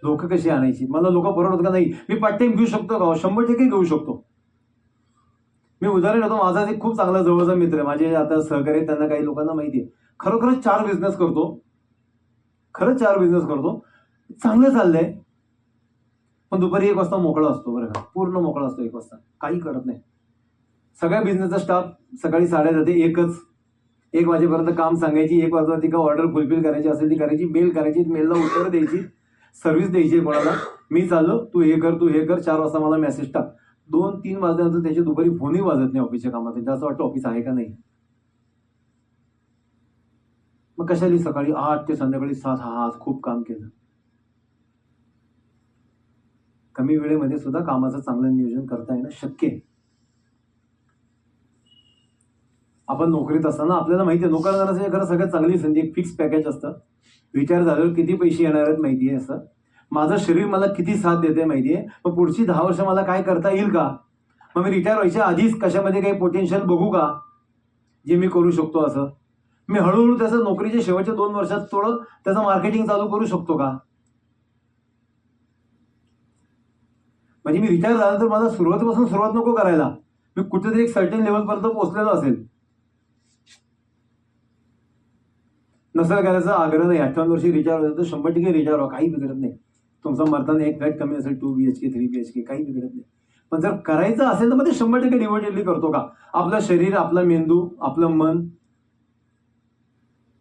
लोक कशी आणायची, मला लोक परवडत का नाही, मी पार्ट टाइम घेऊ शकतो का? 100% घेऊ शकतो. मी उदाहरण देतो. माझा एक खूप चांगला जवळचा मित्र आहे, माझे आता सहकारी, त्यांना काही लोकांना माहिती आहे, खरोखरच 4 बिझनेस करतो. खरंच 4 बिझनेस करतो, चांगलं चाललंय. पण दुपारी 1 वाजता मोकळा असतो. बरं का, पूर्ण मोकळा असतो 1 वाजता, काही करत नाही. सगळ्या बिझनेसचा स्टाफ सकाळी 8:30 1 वाजेपर्यंत काम सांगायची, 1 वाजता ती का ऑर्डर फुलफिल करायची असेल ती करायची, मेल करायची, मेलला उत्तर द्यायची, सर्व्हिस द्यायची कोणाला, मी चाललो, तू हे कर, तू हे कर, 4 वाजता मला मेसेज टाक. 2-3 वाजल्यानंतर त्याची दुपारी फोनही वाजत नाही ऑफिसच्या कामात. असं वाटतं ऑफिस आहे का नाही. मग कशाली सकाळी 8 ते संध्याकाळी 7, हा आज खूप काम केलं. कमी वेळेमध्ये सुद्धा कामाचं चांगलं नियोजन करता येणं शक्य आहे. आपण नोकरीत असताना आपल्याला माहिती आहे, नोकर जाण्यासाठी खरं सगळ्यात चांगली संधी, फिक्स पॅकेज असतं. रिटायर झाल्यावर किती पैसे येणार आहेत माहिती आहे. असं माझं शरीर मला किती साथ देते माहिती आहे. मग पुढची 10 वर्ष मला काय करता येईल का? मग मी रिटायर व्हायच्या आधीच कशामध्ये काही पोटेन्शियल बघू का, जे मी करू शकतो. असं मी हळूहळू त्याचं नोकरीच्या शेवटच्या 2 वर्षात थोडं त्याचं मार्केटिंग चालू करू शकतो का? म्हणजे मी रिटायर झाल्यानंतर मला सुरुवातीपासून सुरुवात नको करायला. मी कुठेतरी एक सर्टन लेवलपर्यंत पोहोचलेलो असेल. नसेल करायचा आग्रह नाही. 58 वर्षी रिटायर होतं तर 100% रिटायर व्हा, काही बिघडत नाही. तुमचा मरताना एक फ्लॅट कमी असेल, 2 BHK 3 BHK, काही बिघडत नाही. पण जर करायचं असेल तर मग ते 100% डिव्होटेडली करतो का? आपलं शरीर, आपला मेंदू, आपलं मन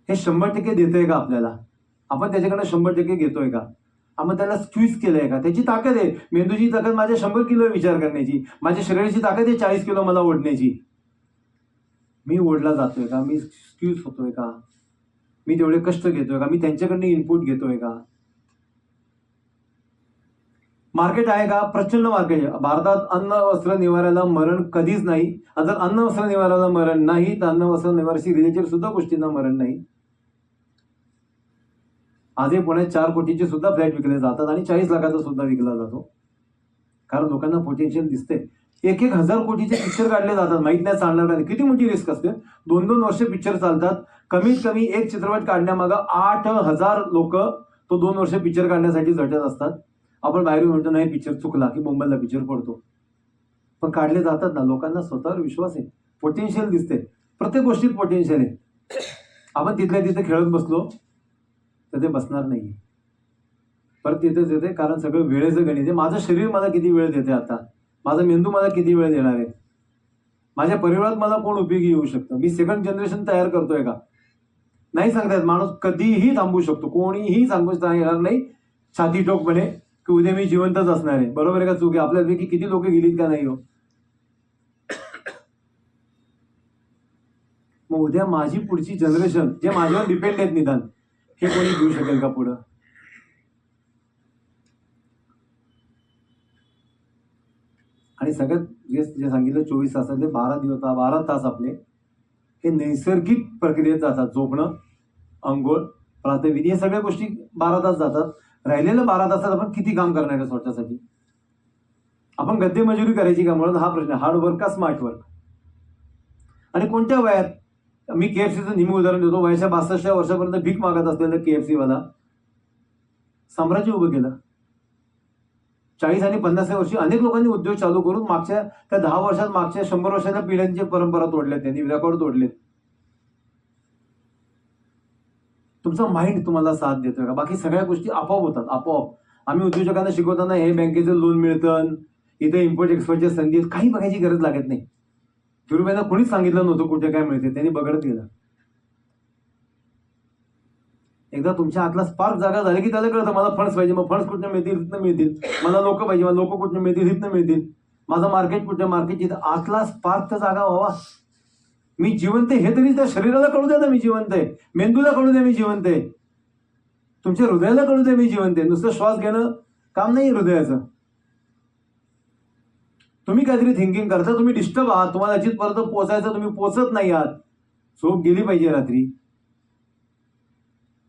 हे 100% देतंय का आपल्याला? आपण त्याच्याकडे 100% घेतोय का? आपण त्याला स्क्वीज केलंय का? त्याची ताकद आहे, मेंदूची ताकद माझ्या 100 किलो विचार करण्याची, माझ्या शरीराची ताकद आहे 40 किलो मला ओढण्याची. मी ओढला जातोय का? मी स्क्यूज होतोय का? मी तेवढे कष्ट घेतोय का? मी त्यांच्याकडनं इनपुट घेतोय का? मार्केट आहे का? प्रचंड मार्केट आहे. भारतात अन्न वस्त्र निवाऱ्याला मरण कधीच नाही. जर अन्न वस्त्र निवाऱ्याला मरण नाही तर अन्न वस्त्र निवाऱ्याशी रिलेटेड सुद्धा गोष्टींना मरण नाही. आजही पुण्यात 4 कोटीचे सुद्धा फ्लॅट विकले जातात आणि 40 लाखाचा सुद्धा विकला जातो. कारण लोकांना पोटेन्शियल दिसते. 1,000 कोटीचे पिक्चर काढले जातात, माहित नाही चालणार का. किती मोठी रिस्क असते. 2-2 वर्ष पिक्चर चालतात. कमीत कमी एक चित्रपट काढण्यामागं 8,000 लोक तो 2 वर्ष पिक्चर काढण्यासाठी झटत असतात. आपण बाहेरून म्हणतो नाही पिक्चर चुकला की मुंबईला पिक्चर पडतो, पण काढले जातात ना. लोकांना स्वतःवर विश्वास आहे, पोटेन्शियल दिसते, प्रत्येक गोष्टीत पोटेन्शियल आहे. आपण तिथल्या तिथे खेळत बसलो तर ते बसणार नाही. परत तिथेच येते, कारण सगळं वेळेचं गणित आहे. माझं शरीर मला किती वेळ देते आता, माझा मेंदू मला किती वेळ देणार आहे, माझ्या परिवारात मला कोण उपयोगी येऊ शकतं, मी सेकंड जनरेशन तयार करतोय का? नाही सांगता येत. माणूस कधीही थांबू शकतो, कोणीही सांगू येणार नाही छाती ठोकपणे की उद्या मी जिवंतच असणार आहे. बरोबर आहे का चूक आहे? आपल्यापैकी किती लोक गेलीत का नाही हो? मग उद्या माझी पुढची जनरेशन जे माझ्यावर डिपेंड आहेत निदान, हे कोणी घेऊ शकेल का पुढं? आणि सगळ्यात जे सांगितलं 24 तासातले 12 तास आपले हे नैसर्गिक प्रक्रियेत जातात. झोपणं, अंघोळ, प्रातःविधी, हे सगळ्या गोष्टी 12 तास जातात. राहिलेल्या 12 तासात आपण किती काम करणार आहे स्वतःसाठी? आपण गद्दे मजुरी करायची का म्हणून हा प्रश्न, हार्ड वर्क का स्मार्ट वर्क. आणि कोणत्या वयात, मी केएफसीचं नेहमी उदाहरण देतो, वयाच्या 62 वर्षापर्यंत भीक मागत असलेला केएफसी वाला साम्राज्य उभं केलं. 40 आणि 50 वर्षी अनेक लोकांनी उद्योग चालू करून मागच्या त्या 10 वर्षात, मागच्या 100 वर्षाच्या पिढ्यांची परंपरा तोडल्या, त्यांनी रेकॉर्ड तोडले. तुमचा माइंड तुम्हाला साथ देतोय का? बाकी सगळ्या गोष्टी आपोआप होतात, आपोआप. आम्ही उद्योजकांना शिकवताना हे बँकेचं लोन मिळतं, इथे इम्पोर्ट एक्सपोर्टच्या संधी, काही बघायची गरज लागत नाही. धीरूभाईंना कोणीच सांगितलं नव्हतं कुठे काय मिळते, त्यांनी बघत गेलं. एकदा तुमच्या आतला स्पार्क जागा झाले की त्याला कळतं मला फंड्स पाहिजे, मग फंड्स कुठे मिळतील, इथनं मिळतील. मला लोक पाहिजे, मला लोक कुठे मिळतील, इथनं मिळतील. माझं मार्केट कुठे, मार्केट इथं. आतला स्पार्क तर जागा व्हावा. मी जिवंत आहे हे तरी त्या शरीराला कळू द्या ना मी जिवंत आहे, मेंदूला कळू द्या मी जिवंत आहे, तुमच्या हृदयाला कळू द्या मी जिवंत आहे. नुसतं श्वास घेणं काम नाही हृदयाचं. तुम्ही काहीतरी थिंकिंग करता, तुम्ही डिस्टर्ब आहात, तुम्हाला जिथपर्यंत पोहोचायचं तुम्ही पोहोचत नाही आहात. झोप गेली पाहिजे रात्री,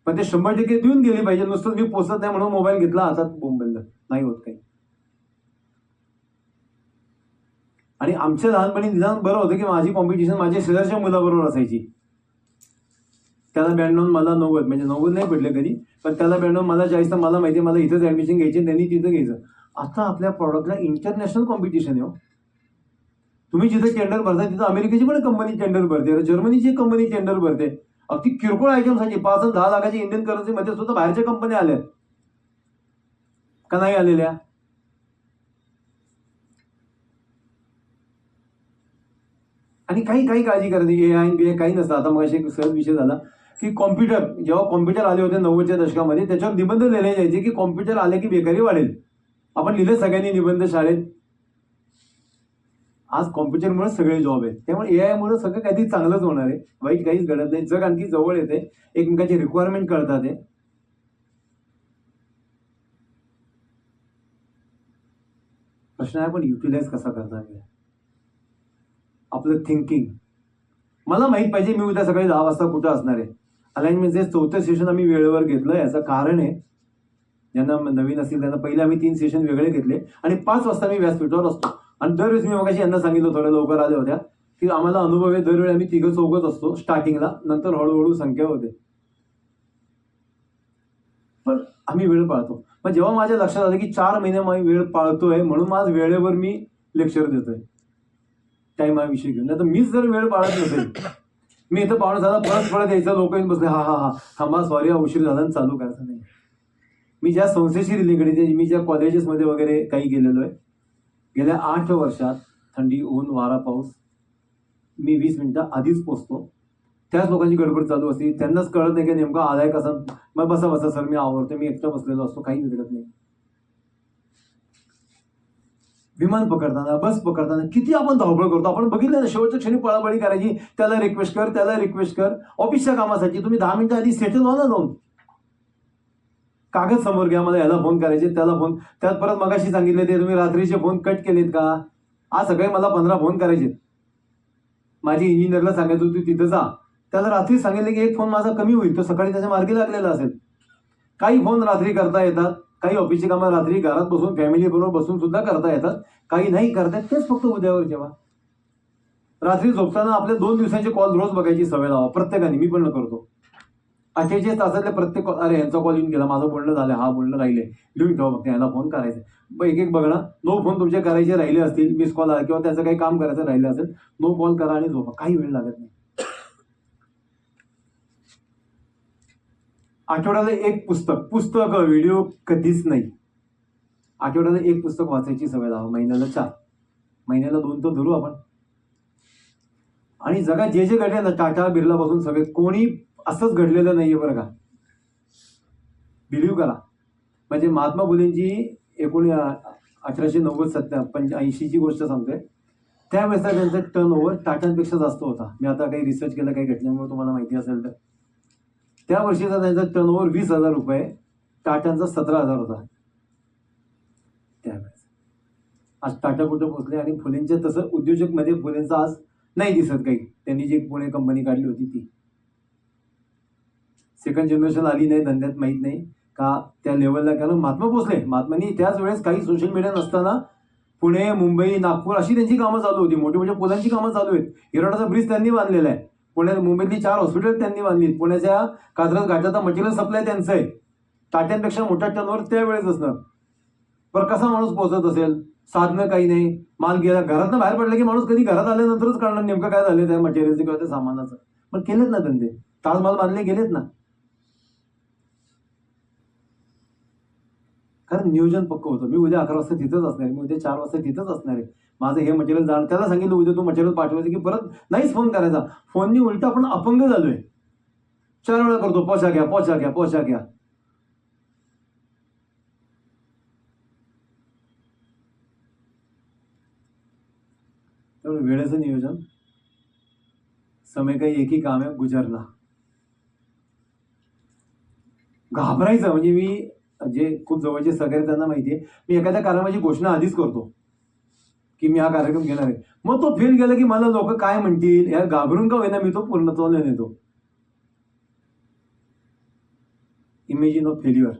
पण ते 100% देऊन गेली पाहिजे. नुसतं तुम्ही पोहोचत नाही म्हणून मोबाईल घेतला हातात, बोंबललं, नाही होत काही. आणि आमच्या लहानपणी निदान बरं होतं की माझी कॉम्पिटिशन माझ्या शेजारच्या मुलाबरोबर असायची. त्याला 92 मला 90, म्हणजे 90 नाही भेटले कधी, पण त्याला 92 मला 40, तर मला माहिती आहे मला इथंच ऍडमिशन घ्यायची, त्यांनी तिथं घ्यायचं. आता आपल्या प्रॉडक्टला इंटरनॅशनल कॉम्पिटिशन आहे हो. तुम्ही जिथे टेंडर भरताय तिथं अमेरिकेची पण कंपनी टेंडर भरते, जर्मनीची कंपनी टेंडर भरते. अगदी किरकोळ आयटमसाठी 5 आणि 10 लाखाची इंडियन करन्सीमध्ये सुद्धा बाहेरच्या कंपन्या आल्या का नाही आलेल्या? आणि काही काही काळजी करायची, AI BI काही नसतं. आता मग एक सहज विषय झाला की कॉम्प्युटर, जेव्हा कॉम्प्युटर आले होते 90च्या दशकामध्ये, त्याच्यावर निबंध लिहिले जायचे की कॉम्प्युटर आले की बेकारी वाढेल. आपण लिहिले सगळ्यांनी निबंध शाळेत. आज कॉम्प्युटरमुळे सगळे जॉब आहेत, त्यामुळे AI मुळे सगळं काहीतरी चांगलंच होणार आहे, वाईट काहीच घडत नाही. जग आणखी जवळ येते, एकमेकांची रिक्वायरमेंट कळतात. प्रश्न आहे आपण युटिलाइज कसा करता येईल आपलं थिंकिंग. मला माहित पाहिजे मी उद्या सकाळी 10 वाजता कुठं असणार आहे. अलाइनमेंटचे 4थं सेशन आम्ही वेळेवर घेतलं. याचं कारण आहे, ज्यांना नवीन असतील त्यांना, पहिले आम्ही 3 सेशन वेगळे घेतले आणि 5 वाजता मी व्यासपीठावर असतो. आणि दरवेळेस मी मगाशी यांना सांगितलं, थोड्या लवकर आल्या होत्या, की आम्हाला अनुभव आहे, दरवेळी आम्ही 3-4च असतो स्टार्टिंगला, नंतर हळूहळू संख्या होते, पण आम्ही वेळ पाळतो. पण जेव्हा माझ्या लक्षात आलं की 4 महिने मी वेळ पाळतोय म्हणून आज वेळेवर मी लेक्चर देतोय टाइमाविषयी घेऊन. नाही तर मीच जर वेळ पाळत नसेल, मी इथं पाहुणे झाला परत यायचं, लोक येऊन बसले, हा थांबा सॉरी उशीर झाला, चालू करायचं नाही. मी ज्या संस्थेशी रिलेटेड आहे, मी ज्या कॉलेजेसमध्ये वगैरे काही गेलेलो आहे, गेल्या 8 वर्षात थंडी, ऊन, वारा, पाऊस, मी 20 मिनिटं आधीच पोचतो. त्याच लोकांची गडबड चालू असते, त्यांनाच कळत नाही की नेमका आलाय कसा. मग बसा सर मी आवडतो, मी एकटा बसलेलो असतो, काही बिघडत नाही. विमान पकडताना, बस पकडताना किती आपण धावपळ करतो. आपण बघितलं ना, शेवटच्या क्षणी पळापळी करायची, त्याला रिक्वेस्ट कर, त्याला रिक्वेस्ट कर. ऑफिसच्या कामासाठी तुम्ही 10 मिनिटं आधी सेटल व्हा ना जाऊन. कागद समोर घ्या, मला याला फोन करायचे, त्याला फोन, त्यात परत मगाशी सांगितले ते तुम्ही रात्रीचे फोन कट केलेत का? आज सकाळी मला 15 फोन करायचे. माझी इंजिनियरला सांगायचं तू तिथं जा, त्याला रात्री सांगितलं की एक फोन माझा कमी होईल, तो सकाळी त्याच्या मार्गी लागलेला असेल. काही फोन रात्री करता येतात, काही ऑफिसची कामं रात्री घरात बसून फॅमिली बरोबर बसून सुद्धा करता येतात, काही नाही करता येत, तेच फक्त उद्यावर जेव्हा. रात्री झोपताना आपले 2 दिवसांचे कॉल रोज बघायची सवय लावा प्रत्येकाने, मी पण करतो. 48 तासातले प्रत्येक कॉल, अरे यांचा कॉल येऊन गेला, माझं बोलणं झालं, हा बोलणं राहिले, लिहून ठेवा, फक्त याला फोन करायचा. एक बघा, 9 फोन तुमचे करायचे राहिले असतील, मिस कॉल आला किंवा त्याचं काही काम करायचं राहिलं असेल, 9 कॉल करा आणि झोपा, काही वेळ लागत नाही. आठवड्याला एक पुस्तक व्हिडिओ कधीच नाही. आठवड्याला एक पुस्तक वाचायची सवय लावा, महिन्याला 4, महिन्याला 2 तर धरू आपण. आणि जगात जे जे घडले ना, टाटा बिर्ला पासून सगळे, कोणी असंच घडलेलं नाहीये बरं का, बिलीव्ह करा. म्हणजे महात्मा फुलेंची 1890-85ची गोष्ट सांगतोय, त्यावेळेस त्यांचा टर्नओव्हर टाटांपेक्षा जास्त होता. मी आता काही रिसर्च केलं काही घटनेमुळे, तुम्हाला माहिती असेल तर. त्या वर्षीचा त्यांचा टर्नओव्हर 20,000 रुपये, टाटांचा 17,000 होता त्यावेळेस. आज टाटा कुठं पोहोचले, आणि फुलेंच्या तसं उद्योजकमध्ये फुलेंचा आज नाही दिसत काही. त्यांनी जी पुणे कंपनी काढली होती ती सेकंड जनरेशन आली नाही धंद्यात, माहीत नाही का त्या लेवलला, कारण महात्मा पोहोचले. महात्मानी त्याच वेळेस काही सोशल मीडिया नसताना पुणे, मुंबई, नागपूर अशी त्यांची कामं चालू होती. मोठी मोठी पुलांची कामं चालू आहेत. हिरवळाचा ब्रिज त्यांनी बांधलेला आहे. पुण्यात मुंबईतली 4 हॉस्पिटल त्यांनी बांधली. पुण्याच्या कात्रज घाटाचा मटेरियल सप्लाय त्यांचं आहे. टाट्यांपेक्षा मोठा टर्नओव्हर त्यावेळेस असणं. पण कसा माणूस पोहोचत असेल? साधनं काही नाही, माल गेला. घरातनं बाहेर पडलं की माणूस कधी घरात आल्यानंतरच कळणार नेमकं काय झालं त्या मटेरियलचं किंवा त्या सामानाचं. पण केलेत ना धंदे, ताजमहाल बांधले गेलेत ना. कारण नियोजन पक्क होतं. मी उद्या 11 वाजता तिथंच असणार आहे, मी उद्या 4 वाजता तिथंच असणार आहे. माझं हे मटेरियल जाणं, त्याला सांगितलं उद्या तू मटेरियल पाठवायचं की परत नाहीच फोन करायचा. फोननी उलटा आपण अपंग झालोय. 4 वेळा करतो, पोचा घ्या, पोचा घ्या, पोचा घ्या. त्यामुळे वेळेचं नियोजन, समय काही एक ही काम आहे गुजरना. घाबरायचं म्हणजे मी जे खूप जवळचे सगळे त्यांना माहिती आहे, मी एखाद्या कार्यक्रमाची घोषणा आधीच करतो की मी हा कार्यक्रम घेणार आहे. मग तो फेल गेला की मला लोक काय म्हणतील या घाबरून का होईना मी तो पूर्णत्वाला नेतो. इमेजिन ऑफ फेल्युअर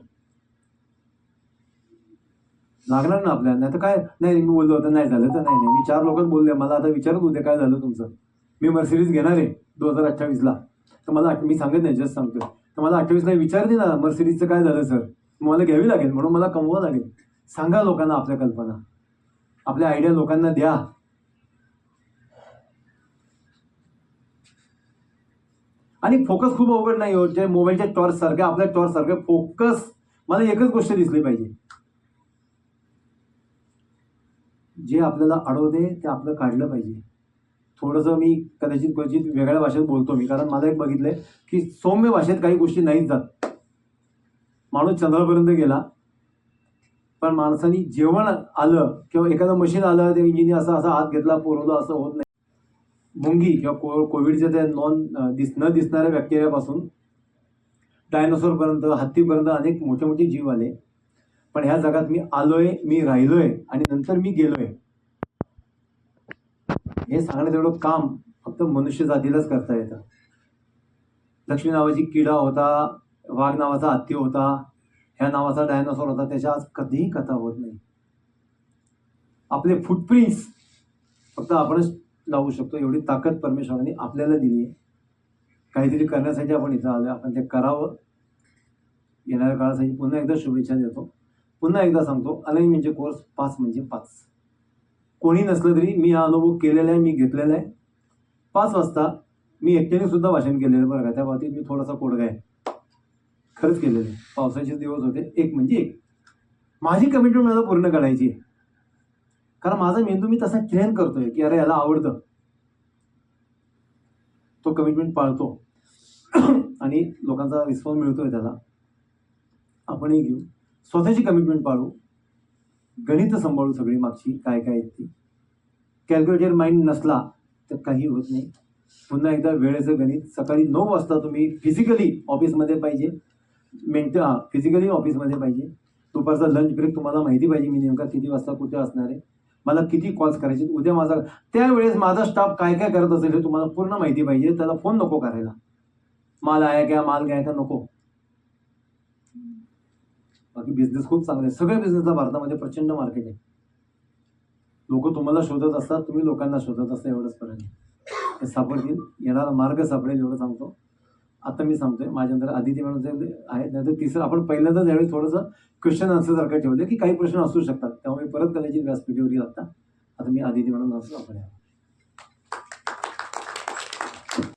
लागणार ना आपल्याला. नाही तर काय, नाही मी बोललो होतं नाही झालं तर नाही. मी 4 लोकच बोलले, मला आता विचारत होते काय झालं तुमचं. मी मर्सिडीज घेणार आहे 2028ला. तर मला मी सांगत नाही, जस्ट सांगतोय. तर मला 28ला विचारते ना मर्सिडीजचं काय झालं सर, मला घ्यावी लागेल म्हणून मला कमवावं लागेल. सांगा लोकांना आपल्या कल्पना, आपल्या आयडिया लोकांना द्या. आणि फोकस खूप अवघड नाही होत. जे मोबाईलच्या टॉर्च सारखे आपल्या टॉर्च सारखे फोकस. मला एकच गोष्ट दिसली पाहिजे, जे आपल्याला अडवते ते आपलं काढलं पाहिजे. थोडंसं मी कदाचित क्वचित वेगळ्या भाषेत बोलतो मी, कारण मला एक बघितलंय की सौम्य भाषेत काही गोष्टी नाहीच जात. माणूस चंद्रापर्यंत गेला, पण माणसाने जेवण आलं किंवा एखादं मशीन आलं ते इंजिनियर असा असा हात घेतला पुरवलं असं होत नाही. मुंगी किंवा कोविडच्या त्या न दिसणाऱ्या बॅक्टेरियापासून डायनोसॉरपर्यंत, हत्तीपर्यंत अनेक मोठे मोठे जीव आले. पण ह्या जगात मी आलोय, मी राहिलोय आणि नंतर मी गेलोय हे सांगण्यात एवढं काम फक्त मनुष्य जातीलाच करता येतं. लक्ष्मी नावाची किडा होता, वाघ नावाचा हत्ती होता, ह्या नावाचा डायनोसॉर होता, त्याच्या आज कधीही कथा होत नाही. आपले फुटप्रिंट्स फक्त आपणच लावू शकतो. एवढी ताकद परमेश्वराने आपल्याला दिली आहे. काहीतरी करण्यासाठी आपण इथं आलोय, आपण ते करावं. येणाऱ्या काळासाठी पुन्हा एकदा शुभेच्छा देतो. पुन्हा एकदा सांगतो, अलाइनमेंटचे कोर्स 5 म्हणजे 5. कोणी नसलं तरी मी हा अनुभव केलेला आहे, मी घेतलेला आहे. 5 वाजता मी एकट्याने सुद्धा भाषण केलेलं बरं का, त्या बाबतीत मी थोडासा कोडगा आहे, खरंच केलेलं आहे. पावसाचे दिवस होते, 1 म्हणजे 1. माझी कमिटमेंट मला पूर्ण करायची आहे, कारण माझा मेंदू मी तसा ट्रेन करतोय की अरे याला आवडतं, तो कमिटमेंट पाळतो आणि लोकांचा रिस्पॉन्स मिळतोय त्याला. आपणही घेऊ, स्वतःची कमिटमेंट पाळू, गणित सांभाळू सगळी मागची काय काय आहेत ती. कॅल्क्युलेटेड माइंड नसला तर काही होत नाही. पुन्हा एकदा वेळेचं गणित. सकाळी 9 वाजता तुम्ही फिजिकली ऑफिसमध्ये पाहिजे, फिजिकली ऑफिसमध्ये पाहिजे. दुपारचा लंच ब्रेक तुम्हाला माहिती पाहिजे मी नेमका किती वाजता कुठे असणार आहे, मला किती कॉल्स करायचे उद्या, माझा त्यावेळेस माझा स्टाफ काय काय करत असेल हे तुम्हाला पूर्ण माहिती पाहिजे. त्याला फोन नको करायला, माल आहे क्या, माल घ्या का नको. बाकी बिझनेस खूप चांगले आहे. सगळ्या बिझनेसला भारतामध्ये प्रचंड मार्केट आहे. लोक तुम्हाला शोधत असतात, तुम्ही लोकांना शोधत असता, एवढंच फरक आहे. ते सापडतील, येणारा मार्ग सापडेल एवढं सांगतो. आता मी सांगतोय, माझ्यानंतर आदिती म्हणून आहेत, नाहीतर तिसरं. आपण पहिल्यांदा ज्यावेळी थोडंसं क्वेश्चन आन्सर सारखं ठेवलं की काही प्रश्न असू शकतात, त्यामुळे परत कदाचित व्यासपीठेवर येईल. आता मी आदिती म्हणून असं आपण